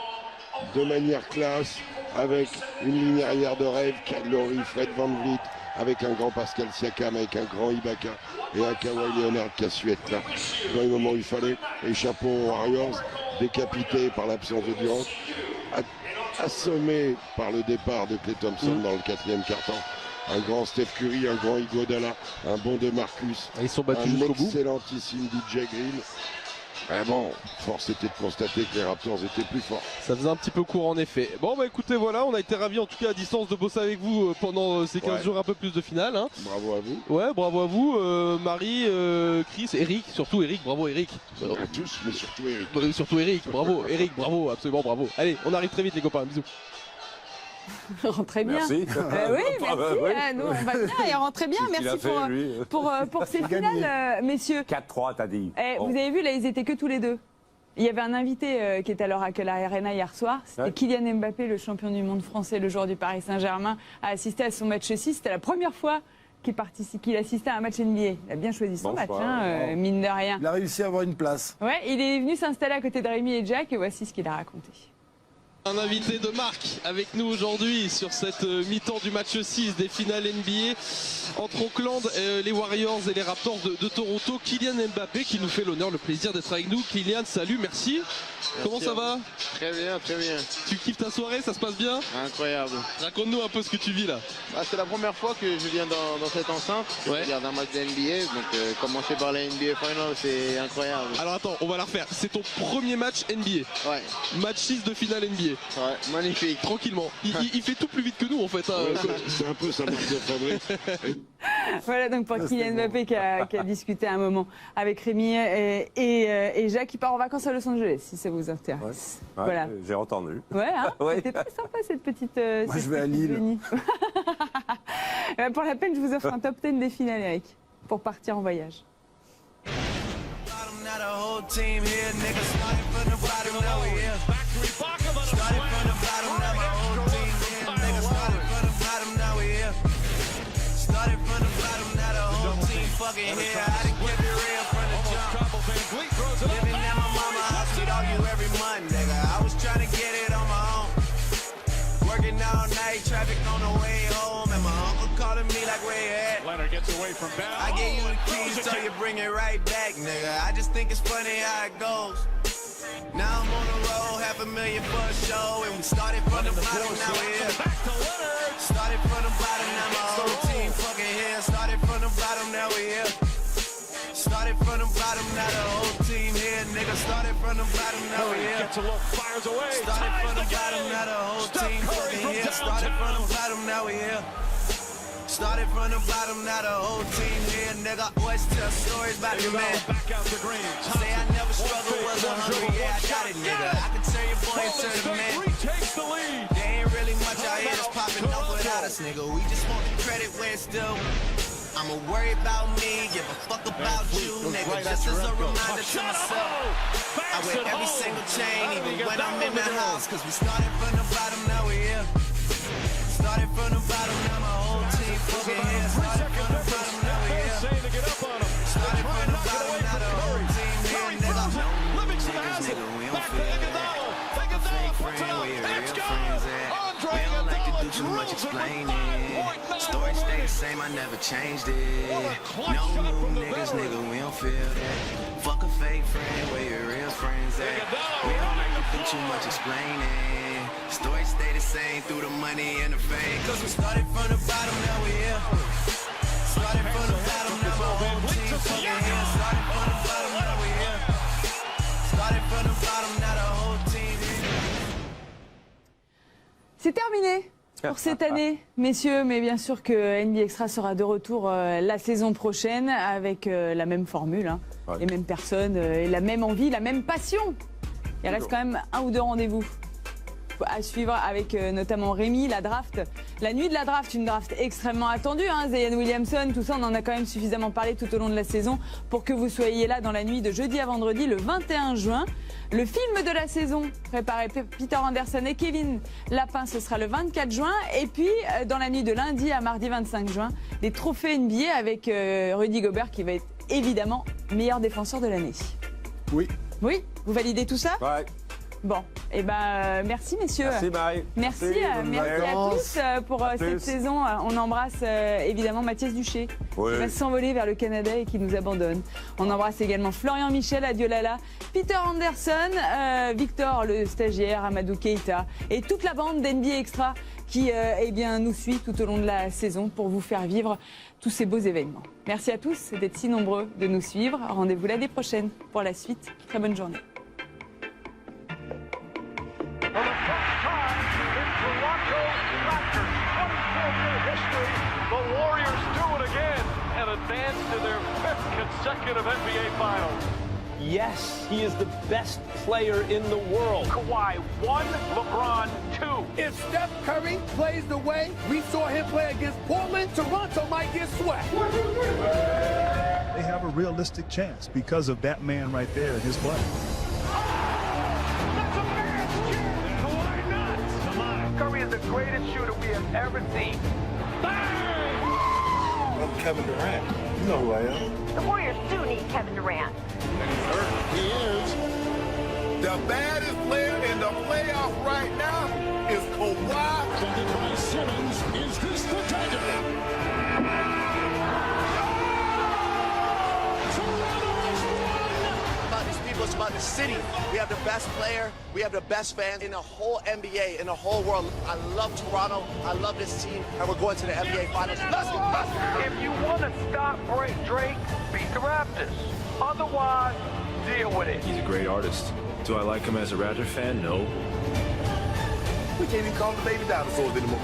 de manière classe avec une ligne arrière de rêve, Kyle Lowry, Fred VanVleet, avec un grand Pascal Siakam, avec un grand Ibaka et un Kawhi Leonard qui a su être là dans les moments où il fallait. Et chapeau aux Warriors, décapités par l'absence de Durant, assommés par le départ de Klay Thompson dans le 4e quart-temps. Un grand Steph Curry, un grand Iguodala, un bon DeMarcus, ils sont battus un jusqu'au bout. excellentissime DJ Green. Mais bon, force était de constater que les Raptors étaient plus forts. Ça faisait un petit peu court en effet. Bon bah écoutez, voilà, on a été ravis en tout cas à distance de bosser avec vous pendant ces 15 jours, un peu plus de finale. Hein. Bravo à vous. Ouais, bravo à vous, Marie, Chris, Eric, surtout Eric, bravo Eric. À tous, mais surtout Eric. Surtout Eric, bravo, Eric, bravo, absolument bravo. Allez, on arrive très vite les copains, bisous. Rentrez bien. Merci. Oui, merci. Oui. Nous, on va bien et rentrez bien. Merci pour ces finales, messieurs. 4-3, t'as dit. Vous avez vu, là, ils étaient que tous les deux. Il y avait un invité qui était à l'Oracle Arena hier soir. C'était Kylian Mbappé, le champion du monde français, le joueur du Paris Saint-Germain, a assisté à son match 6. C'était la première fois qu'il assistait à un match NBA. Il a bien choisi son match, mine de rien. Il a réussi à avoir une place. Ouais, il est venu s'installer à côté de Rémi et Jack et voici ce qu'il a raconté. Un invité de marque avec nous aujourd'hui sur cette mi-temps du match 6 des finales NBA entre Auckland, les Warriors et les Raptors de Toronto. Kylian Mbappé qui nous fait l'honneur, le plaisir d'être avec nous. Kylian, salut, merci. Comment ça va? Très bien, très bien. Tu kiffes ta soirée, ça se passe bien? Incroyable. Raconte-nous un peu ce que tu vis là. C'est la première fois que je viens dans cette enceinte. Je regarde un match de NBA, donc commencer par la NBA Final, c'est incroyable. Alors attends, on va la refaire. C'est ton premier match NBA. Ouais. Match 6 de finale NBA. Ouais, magnifique. Tranquillement. Il fait tout plus vite que nous en fait. C'est un peu sa marque de fabrique. Voilà donc pour Kylian Mbappé qui a discuté un moment avec Rémi et Jacques qui part en vacances à Los Angeles, si ça vous intéresse. Ouais, voilà. J'ai entendu. Ouais, hein, Ouais. c'était très sympa cette petite. Moi, je vais à Lille. Pour la peine, je vous offre un top 10 des finales, Eric, pour partir en voyage. Now the whole team here, niggas started from the bottom, now we here. Started from the bottom, now my whole team here. Niggas started from the bottom, now we here. Started from the bottom, now the whole team fucking here. I done kept it real from the jump. Living at my mama's house, we'd argue every month, nigga. I was trying to get it on my own. Working all night, traffic on the way home, and my uncle calling me like, where you at? Leonard gets away from down. I gave you the keys, so you bring it right back, nigga. I just think it's funny how it goes. Now I'm on the road, $500,000 for a show, and we started from the bottom, now we're here. Started from the bottom, now my whole team fucking here. Started from the bottom, now we're here. Started from the bottom, now the whole team here, nigga. Started from the bottom, now we're here. Gets a look, fires away. Started from the bottom, now the whole team fucking here. Started from the bottom, now we're here. Started from the bottom, now the whole team here, nigga. Always tell stories about your man. Back out to Green. Say I never struggled, wasn't hungry, yeah, I got it, nigga. I can turn your boy into the man. Takes the lead. There ain't really much out here that's popping up without us, nigga. We just want the credit where it's due. I'ma worry about me, give a fuck about you, nigga. Just as a reminder to myself, I wear every single chain, even when I'm in the house. Cause we started from the bottom, now we here. Started from the bottom, now my whole team fucking here. Started from the bottom, now we here. Started from the bottom, now the whole team here, nigga. Livingston has it. Back to Iguodala. Iguodala puts it up. It's good. Andre Iguodala drills it. Story stay the same, I never changed it. No new niggas, nigga, we don't feel that. Fuck a fake friend, where your real friends at? We don't make you do too much explaining. Story stay the same through the money and the fame. Cause we started from the bottom, now we here. Started from the bottom, now my whole team fucking here. Started from the bottom, now we here. Started from the bottom, now the whole team here. C'est terminé pour cette année, messieurs, mais bien sûr que NBA Extra sera de retour la saison prochaine avec la même formule, hein, les mêmes personnes, et la même envie, la même passion Il reste quand même un ou deux rendez-vous à suivre avec notamment Rémi, la draft. La nuit de la draft, une draft extrêmement attendue. Zion Williamson, tout ça, on en a quand même suffisamment parlé tout au long de la saison pour que vous soyez là dans la nuit de jeudi à vendredi, le 21 juin. Le film de la saison, préparé Peter Anderson et Kevin Lapin, ce sera le 24 juin. Et puis, dans la nuit de lundi à mardi 25 juin, les trophées NBA avec Rudy Gobert qui va être évidemment meilleur défenseur de l'année. Oui. Oui, vous validez tout ça? Ouais. Bon, et merci messieurs. Merci Marie. Merci à tous pour cette saison. On embrasse évidemment Mathias Duché qui va s'envoler vers le Canada et qui nous abandonne. On embrasse également Florian Michel, adieu Lala, Peter Anderson, Victor le stagiaire, Amadou Keita et toute la bande d'NBA Extra qui nous suit tout au long de la saison pour vous faire vivre tous ces beaux événements. Merci à tous d'être si nombreux de nous suivre. Rendez-vous l'année prochaine pour la suite. Très bonne journée. The Warriors do it again and advance to their 5th consecutive NBA Finals. Yes, he is the best player in the world. Kawhi 1, LeBron 2. If Steph Curry plays the way we saw him play against Portland, Toronto might get swept. They have a realistic chance because of that man right there and his play. Curry is the greatest shooter we have ever seen. I'm Kevin Durant. You know who I am. The Warriors do need Kevin Durant. He is. The baddest player in the playoff right now is Kawhi. Simmons, is this the dagger? It's about the city. We have the best player. We have the best fans in the whole NBA, in the whole world. I love Toronto. I love this team. And we're going to the NBA Finals. Let's go! If you want to stop Drake, beat the Raptors. Otherwise, deal with it. He's a great artist. Do I like him as a Raptor fan? No. We can't even call them baby dinosaurs anymore.